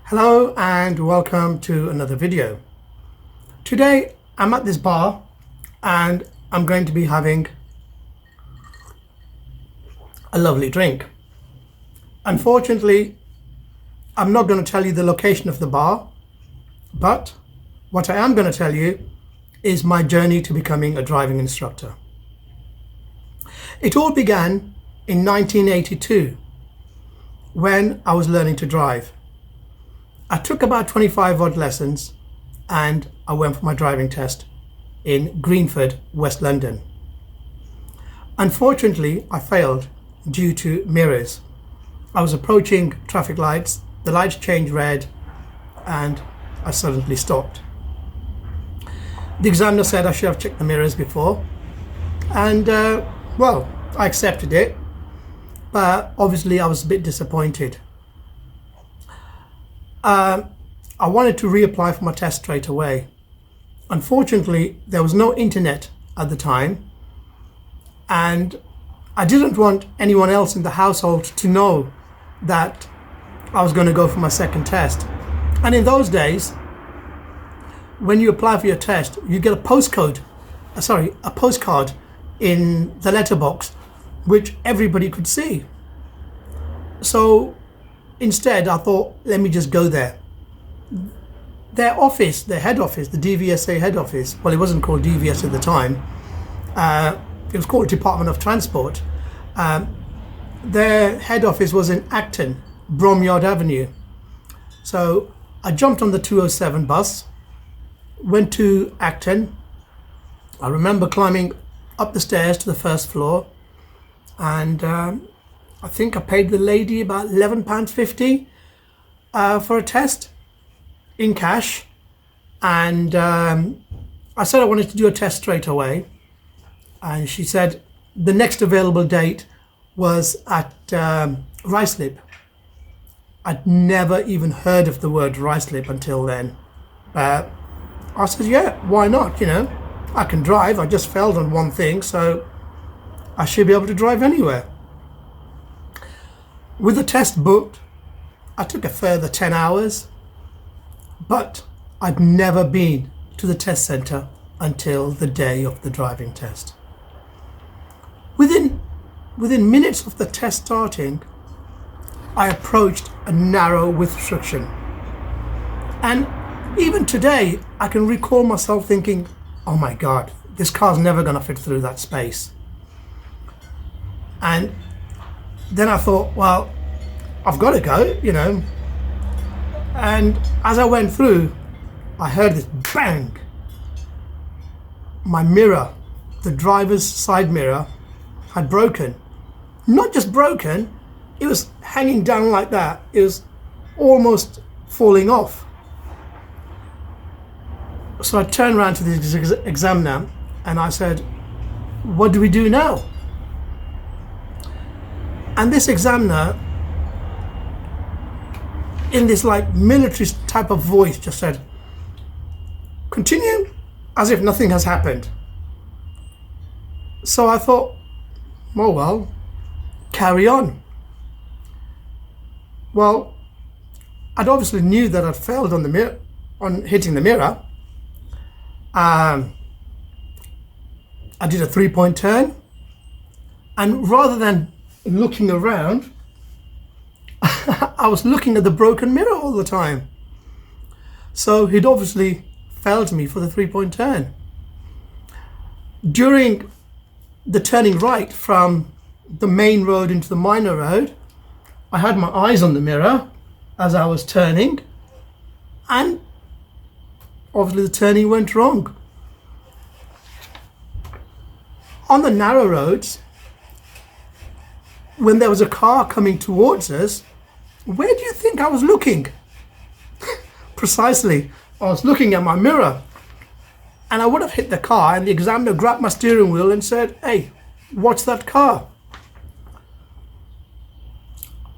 Hello and welcome to another video. Today I'm at this bar and I'm going to be having a lovely drink. Unfortunately, I'm not going to tell you the location of the bar, but what I am going to tell you is my journey to becoming a driving instructor. It all began in 1982 when I was learning to drive. I took about 25 odd lessons and I went for my driving test in Greenford, West London. Unfortunately, I failed due to mirrors. I was approaching traffic lights, the lights changed red and I suddenly stopped. The examiner said I should have checked the mirrors before and well, I accepted it, but obviously I was a bit disappointed. I wanted to reapply for my test straight away. Unfortunately, there was no internet at the time and I didn't want anyone else in the household to know that I was going to go for my second test. And in those days, when you apply for your test, you get a postcard in the letterbox, which everybody could see. So instead, I thought, let me just go there. Their office, their head office, the DVSA head office, well, it wasn't called DVS at the time. It was called Department of Transport. Their head office was in Acton, Bromyard Avenue. So I jumped on the 207 bus, went to Acton. I remember climbing up the stairs to the first floor and I think I paid the lady about £11.50 for a test in cash, and I said I wanted to do a test straight away, and she said the next available date was at Ruislip. I'd never even heard of the word Ruislip until then. I said, yeah, why not, you know, I can drive, I just failed on one thing, so I should be able to drive anywhere. With the test booked, I took a further 10 hours, but I'd never been to the test centre until the day of the driving test. Within minutes of the test starting, I approached a narrow width restriction. And even today, I can recall myself thinking, oh my God, this car's never going to fit through that space. And then I thought, well, I've got to go, you know. And as I went through, I heard this bang. My mirror, the driver's side mirror, had broken. Not just broken, it was hanging down like that. It was almost falling off. So I turned around to the examiner and I said, what do we do now? And this examiner, in this like military type of voice, just said, continue as if nothing has happened. So I thought, oh well, carry on. Well, I'd obviously knew that I'd failed on the mirror, on hitting the mirror. I did a 3-point turn, and rather than looking around, I was looking at the broken mirror all the time. So he'd obviously failed me for the 3-point turn. During the turning right from the main road into the minor road, I had my eyes on the mirror as I was turning, and obviously the turning went wrong. On the narrow roads, when there was a car coming towards us, where do you think I was looking? Precisely, I was looking at my mirror, and I would have hit the car, and the examiner grabbed my steering wheel and said, hey, what's that car?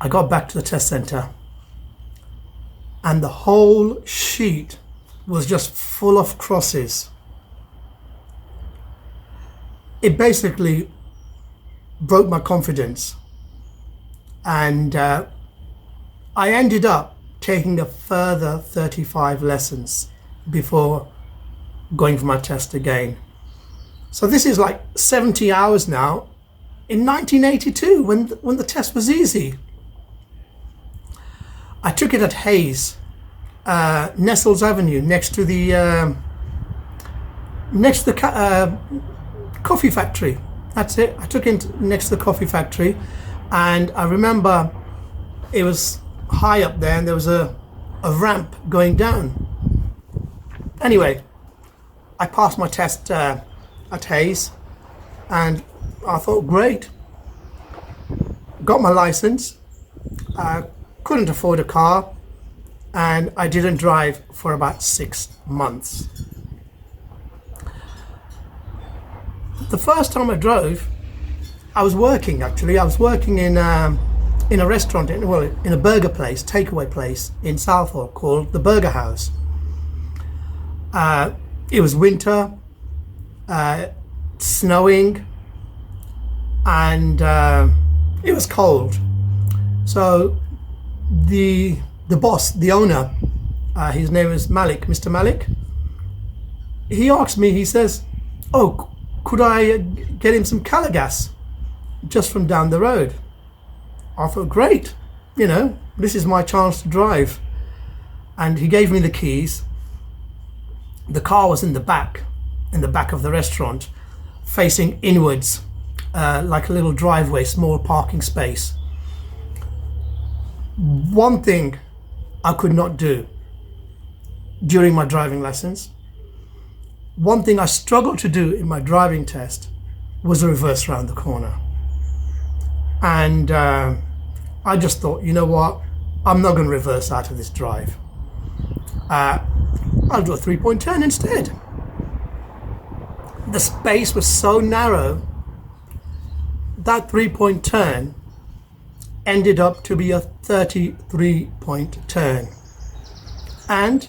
I got back to the test centre and the whole sheet was just full of crosses. it basically broke my confidence, and I ended up taking a further 35 lessons before going for my test again. So this is like 70 hours now in 1982 when the test was easy. I took it at Hayes, Nestles Avenue, next to the coffee factory. That's it. I took it next to the coffee factory, and I remember it was high up there and there was a ramp going down. Anyway, I passed my test at Hayes, and I thought, great. Got my license. I couldn't afford a car, and I didn't drive for about 6 months. The first time I drove, I was working actually. I was working in a restaurant, in a burger place, takeaway place in Southall called the Burger House. It was winter, snowing, and it was cold. So the boss, the owner, his name is Malik, Mr. Malik. He asked me, he says, "Oh, could I get him some Calagas just from down the road?" I thought, great, this is my chance to drive. And he gave me the keys. The car was in the back of the restaurant, facing inwards, like a little driveway, small parking space. One thing I could not do during my driving lessons, one thing I struggled to do in my driving test, was reverse around the corner. And I just thought, you know what, I'm not going to reverse out of this drive. I'll do a 3-point turn instead. The space was so narrow, that 3-point turn ended up to be a 33-point turn. And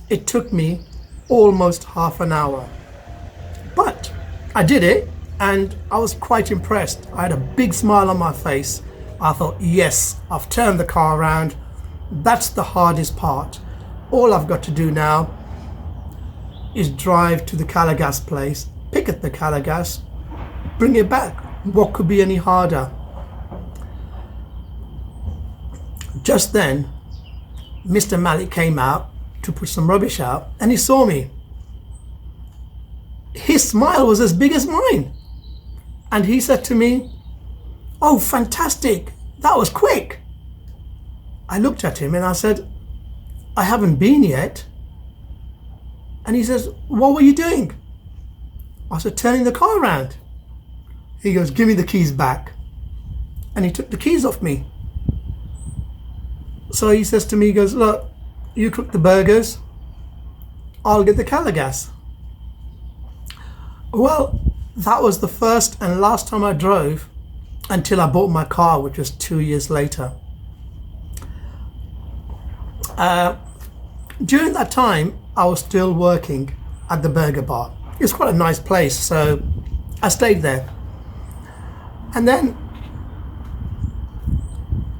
it took me almost half an hour. But I did it, and I was quite impressed. I had a big smile on my face. I thought, yes, I've turned the car around. That's the hardest part. All I've got to do now is drive to the Calagas place, pick up the Calagas, bring it back. What could be any harder? Just then, Mr. Malik came out to put some rubbish out, and he saw me. His smile was as big as mine. And he said to me, "Oh, fantastic, that was quick." I looked at him and I said, "I haven't been yet." And he says, "What were you doing?" I said, "Turning the car around." He goes, "Give me the keys back." And he took the keys off me. So he says to me, he goes, "Look, you cook the burgers, I'll get the Calagas." Well, that was the first and last time I drove until I bought my car, which was 2 years later. During that time, I was still working at the burger bar. It was quite a nice place, so I stayed there. And then,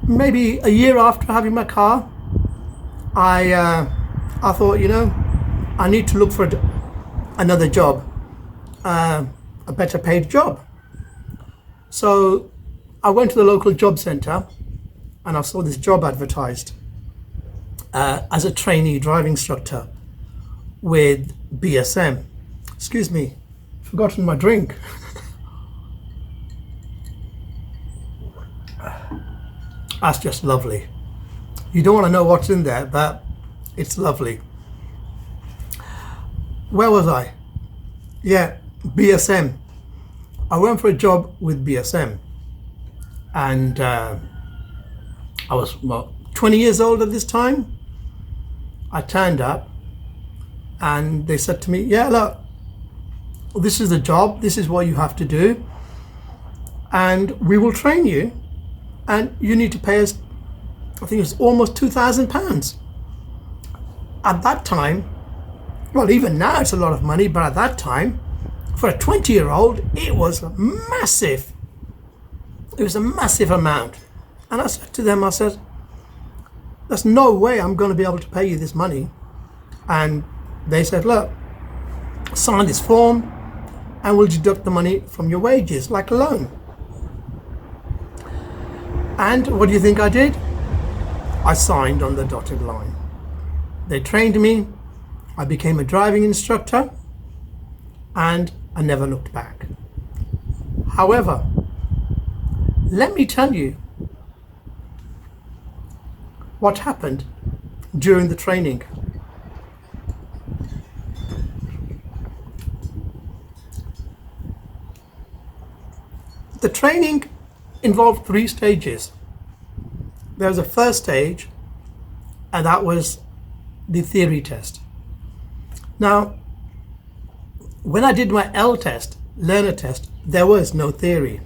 maybe a year after having my car, I thought, I need to look for another job, a better paid job. So I went to the local job centre and I saw this job advertised as a trainee driving instructor with BSM. Excuse me, forgotten my drink. That's just lovely. You don't want to know what's in there, but it's lovely. Where was I? Yeah, BSM. I went for a job with BSM, and I was 20 years old at this time. I turned up and they said to me, "Yeah, look, this is the job, this is what you have to do, and we will train you, and you need to pay us," I think it was almost £2,000. At that time, well, even now it's a lot of money, but at that time, For a 20-year-old, it was massive. It was a massive amount. And I said to them, I said, there's no way I'm going to be able to pay you this money. And they said, look, sign this form and we'll deduct the money from your wages, like a loan. And what do you think I did? I signed on the dotted line. They trained me, I became a driving instructor, and I never looked back. However, let me tell you what happened during the training. The training involved 3 stages. There was a first stage, and that was the theory test. Now, when I did my L test, learner test, there was no theory.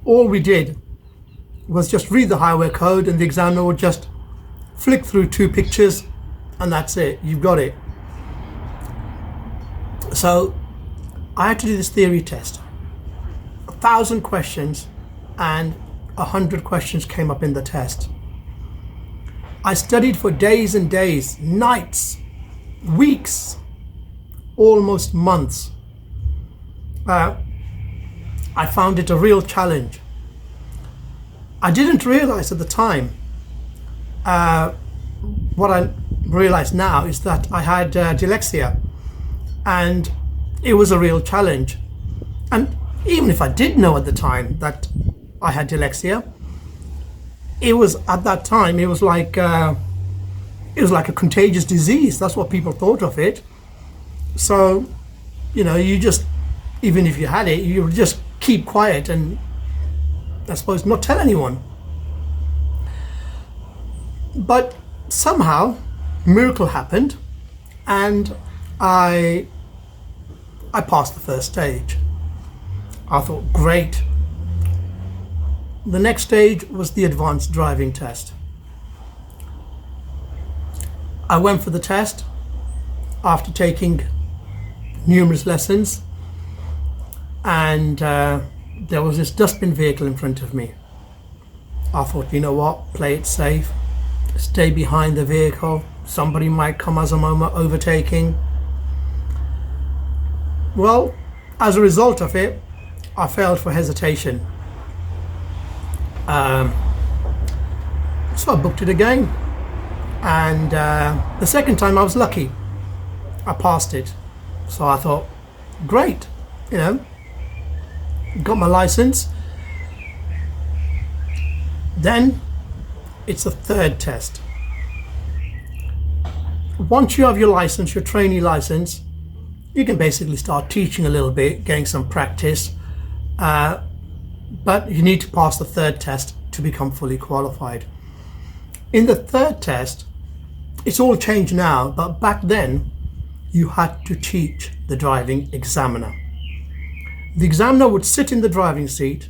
All we did was just read the highway code, and the examiner would just flick through 2 pictures, and that's it, you've got it. So I had to do this theory test. 1,000 questions, and 100 questions came up in the test. I studied for days and days, nights, weeks, almost months. I found it a real challenge. I didn't realize at the time, what I realize now is that I had dyslexia, and it was a real challenge. And even if I did know at the time that I had dyslexia, it was at that time, it was like a contagious disease. That's what people thought of it. So, you know, you just, even if you had it, you would just keep quiet and I suppose not tell anyone. But somehow, a miracle happened, and I passed the first stage. I thought, great. The next stage was the advanced driving test. I went for the test after taking numerous lessons, and there was this dustbin vehicle in front of me. I thought, you know what, play it safe, stay behind the vehicle, somebody might come as a moment overtaking. Well, as a result of it, I failed for hesitation. So I booked it again, and the second time I was lucky. I passed it. So I thought, great, you know, got my license. Then it's the third test. Once you have your license, your trainee license, you can basically start teaching a little bit, getting some practice, but you need to pass the third test to become fully qualified. In the third test, it's all changed now, but back then you had to teach the driving examiner. The examiner would sit in the driving seat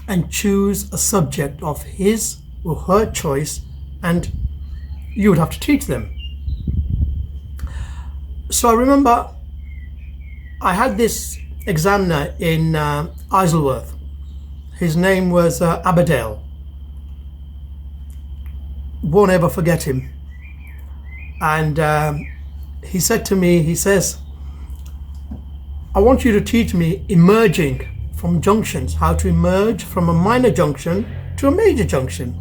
and choose a subject of his or her choice, and you would have to teach them. So I remember I had this examiner in Isleworth. His name was Aberdale. Won't ever forget him. And he said to me, he says, I want you to teach me emerging from junctions, how to emerge from a minor junction to a major junction.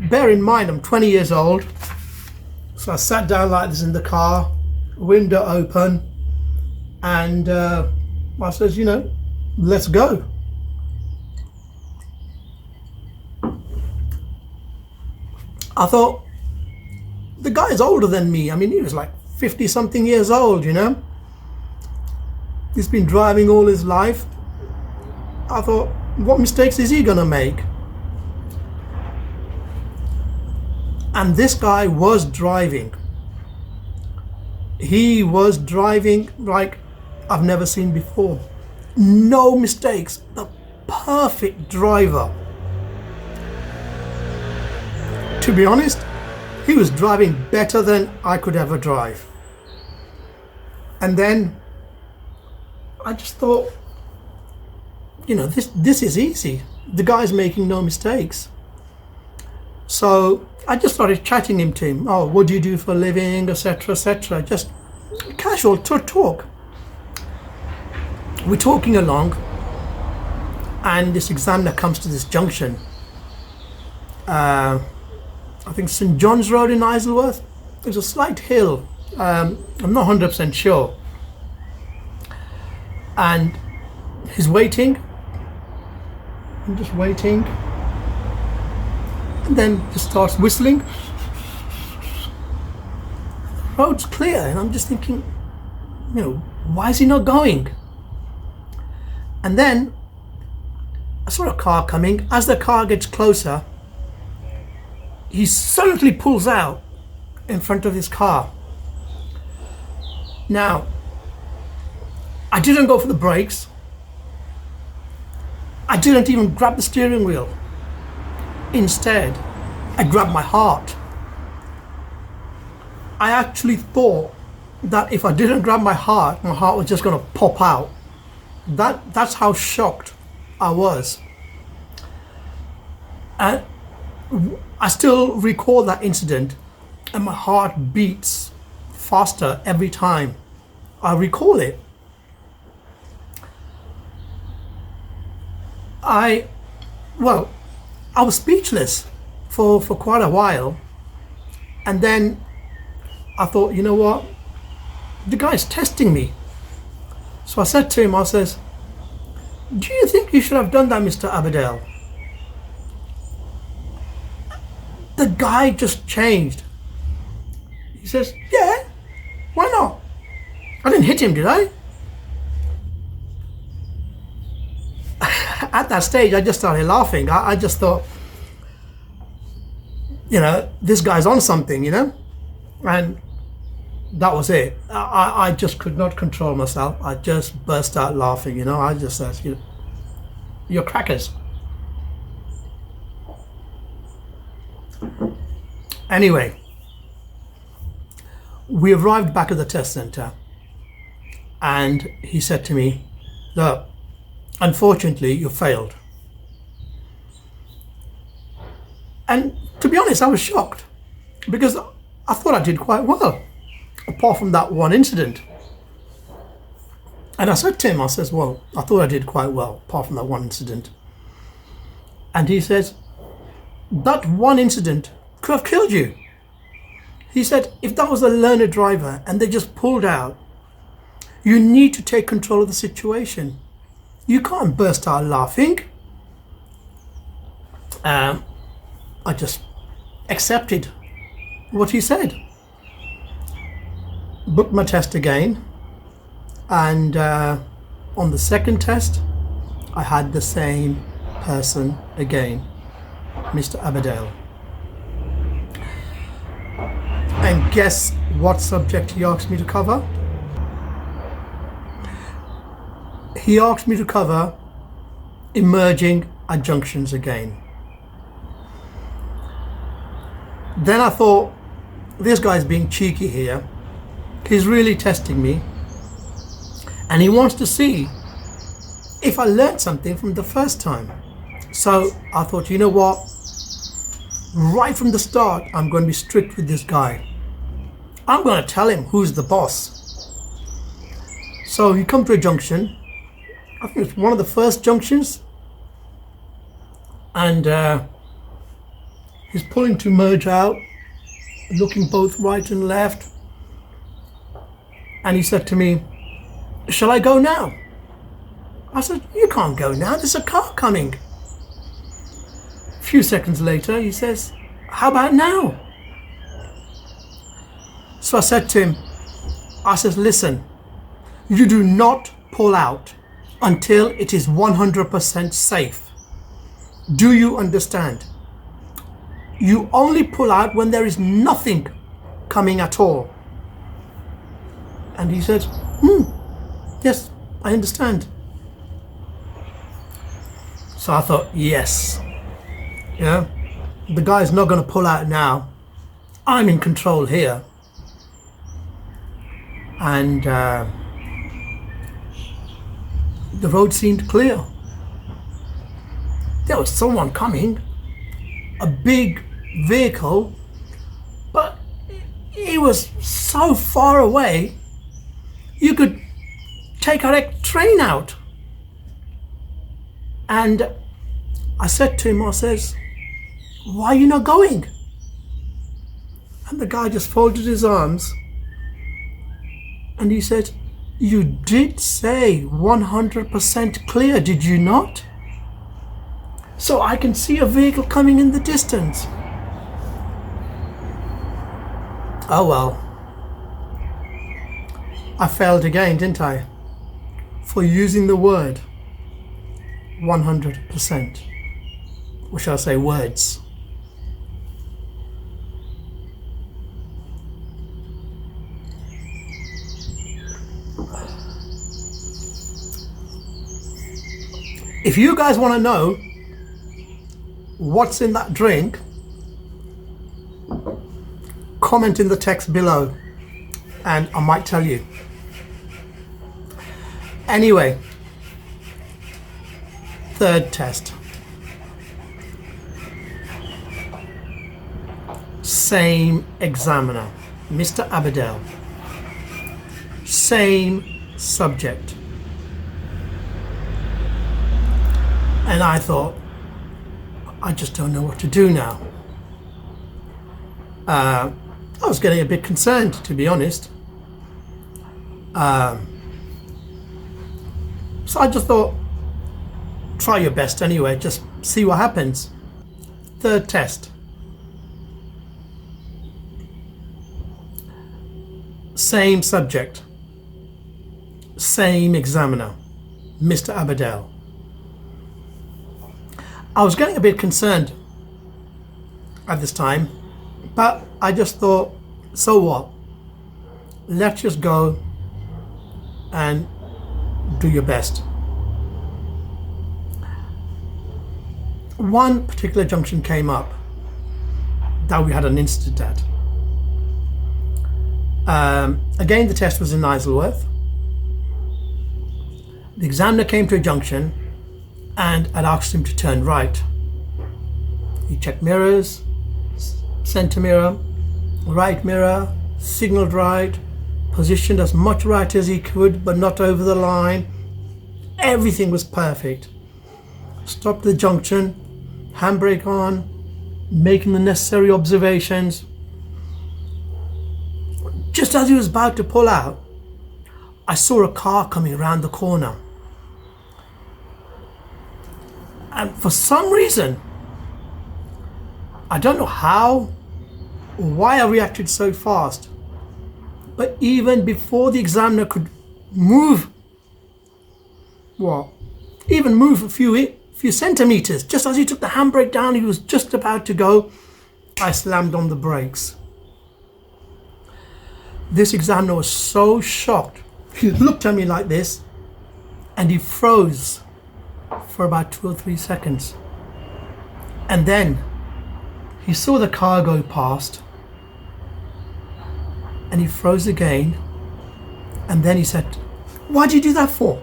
Bear in mind, I'm 20 years old. So I sat down like this in the car, window open, and I says, you know, let's go. I thought, the guy's older than me. I mean, he was like 50 something years old, you know. He's been driving all his life. I thought, what mistakes is he gonna make? And this guy was driving. He was driving like I've never seen before. No mistakes. The perfect driver. To be honest, he was driving better than I could ever drive. And then I just thought, you know, this is easy. The guy's making no mistakes. So I just started chatting to him. Oh, what do you do for a living, etc., etc. Just casual talk. We're talking along, and this examiner comes to this junction. I think St John's Road in Isleworth. There's a slight hill. I'm not 100% sure. And he's waiting. I'm just waiting. And then just starts whistling. Road's clear, and I'm just thinking, you know, why is he not going? And then I saw a car coming. As the car gets closer, he suddenly pulls out in front of his car. Now, I didn't go for the brakes. I didn't even grab the steering wheel. Instead, I grabbed my heart. I actually thought that if I didn't grab my heart was just going to pop out. That's how shocked I was. And I still recall that incident, and my heart beats faster every time I recall it. I was speechless for quite a while, and then I thought, you know what, the guy's testing me. So I said to him, I says, do you think you should have done that, Mr. Aberdale? The guy just changed. He says, yeah, why not? I didn't hit him, did I? At that stage, I just started laughing. I just thought, you know, this guy's on something, you know? And that was it. I just could not control myself. I just burst out laughing, you know? I just said, you know, you're crackers. Anyway, we arrived back at the test center, and he said to me, look, unfortunately, you failed. And to be honest, I was shocked, because I thought I did quite well, apart from that one incident. And I said to him, I says, well, I thought I did quite well, apart from that one incident. And he says, that one incident could have killed you. He said, if that was a learner driver and they just pulled out, you need to take control of the situation. You can't burst out laughing. I just accepted what he said. Booked my test again, and on the second test, I had the same person again, Mr. Aberdale. And guess what subject he asked me to cover? He asked me to cover emerging adjunctions again. Then I thought, this guy's being cheeky here. He's really testing me, and he wants to see if I learned something from the first time. So I thought, you know what? Right from the start, I'm going to be strict with this guy. I'm going to tell him who's the boss. So he come to a junction. I think it's one of the first junctions, and he's pulling to merge out, looking both right and left. And he said to me, shall I go now? I said, you can't go now, there's a car coming. A few seconds later, he says, how about now? So I said to him, I said, listen, you do not pull out until it is 100% safe. Do you understand? You only pull out when there is nothing coming at all. And he said, yes, I understand. So I thought, yes, you know, the guy's not going to pull out now. I'm in control here. and the road seemed clear. There was someone coming, a big vehicle, but it was so far away you could take a train out. And I said to him, I says, why are you not going? And the guy just folded his arms and he said, you did say 100% clear, did you not? So I can see a vehicle coming in the distance. Oh well. I failed again, didn't I? For using the word 100%. Or shall I say words? If you guys want to know what's in that drink, comment in the text below and I might tell you. Anyway, third test. Same examiner, Mr. Aberdell. Same subject. And I thought, I just don't know what to do now. I was getting a bit concerned, to be honest. So I just thought, try your best anyway, just see what happens. Third test. Same subject. Same examiner, Mr. Aberdell. I was getting a bit concerned at this time, but I just thought, so what? Let's just go and do your best. One particular junction came up that we had an incident at. Again, the test was in Isleworth. The examiner came to a junction and I'd asked him to turn right. He checked mirrors, centre mirror, right mirror, signalled right, positioned as much right as he could but not over the line. Everything was perfect. Stopped the junction, handbrake on, making the necessary observations. Just as he was about to pull out, I saw a car coming around the corner. And for some reason, I don't know how or why I reacted so fast, but even before the examiner could move, even move a few centimeters, just as he took the handbrake down, he was just about to go, I slammed on the brakes. This examiner was so shocked. He looked at me like this and he froze for about 2 or 3 seconds. And then he saw the car go past and he froze again. And then he said, "Why'd you do that for?"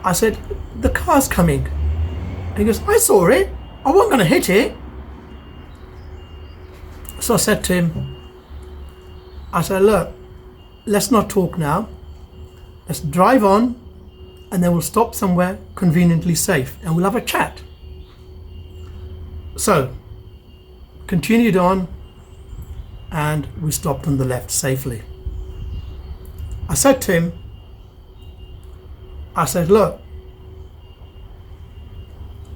I said, "The car's coming." And he goes, "I saw it. I wasn't going to hit it." So I said to him, I said, "Look, let's not talk now. Let's drive on and then we'll stop somewhere conveniently safe and we'll have a chat." So, continued on and we stopped on the left safely. I said to him, I said, "Look,"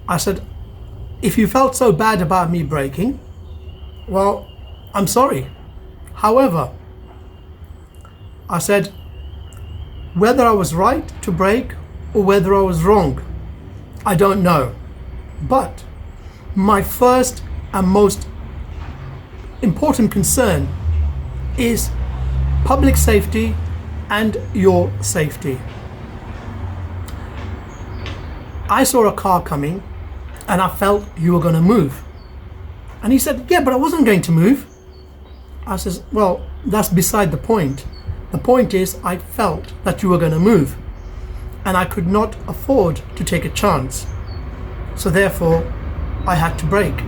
I said, "if you felt so bad about me braking, well, I'm sorry. However," I said, "whether I was right to brake or whether I was wrong, I don't know. But my first and most important concern is public safety and your safety. I saw a car coming and I felt you were going to move." And he said, "Yeah, but I wasn't going to move. I says, well, that's beside the point. The point is I felt that you were going to move and I could not afford to take a chance. So therefore, I had to brake.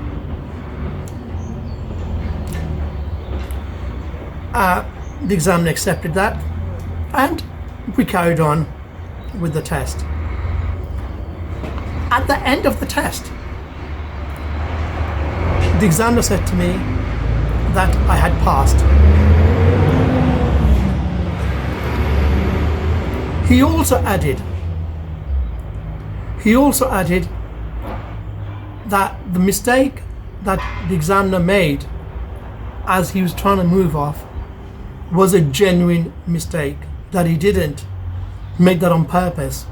The examiner accepted that and we carried on with the test. At the end of the test, the examiner said to me that I had passed. He also added that the mistake that the examiner made as he was trying to move off was a genuine mistake, that he didn't make that on purpose.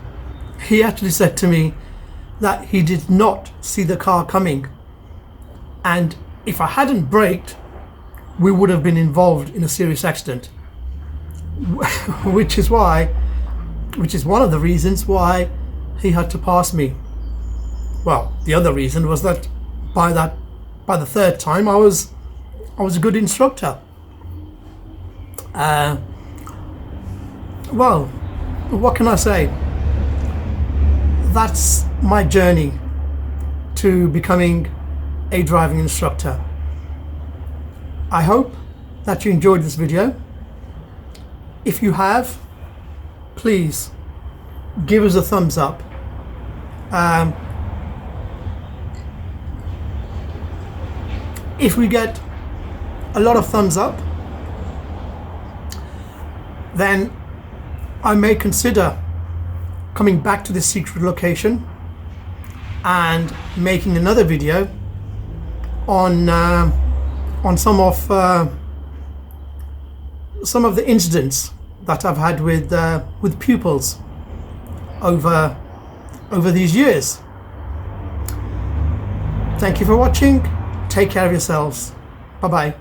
He actually said to me that he did not see the car coming, and if I hadn't braked, we would have been involved in a serious accident. which is one of the reasons why he had to pass me. Well, the other reason was that by the third time I was a good instructor. Well, what can I say? That's my journey to becoming a driving instructor. I hope that you enjoyed this video. If you have, please give us a thumbs up. If we get a lot of thumbs up, then I may consider coming back to this secret location and making another video on some of the incidents that I've had with pupils over these years. Thank you for watching. Take care of yourselves. Bye bye.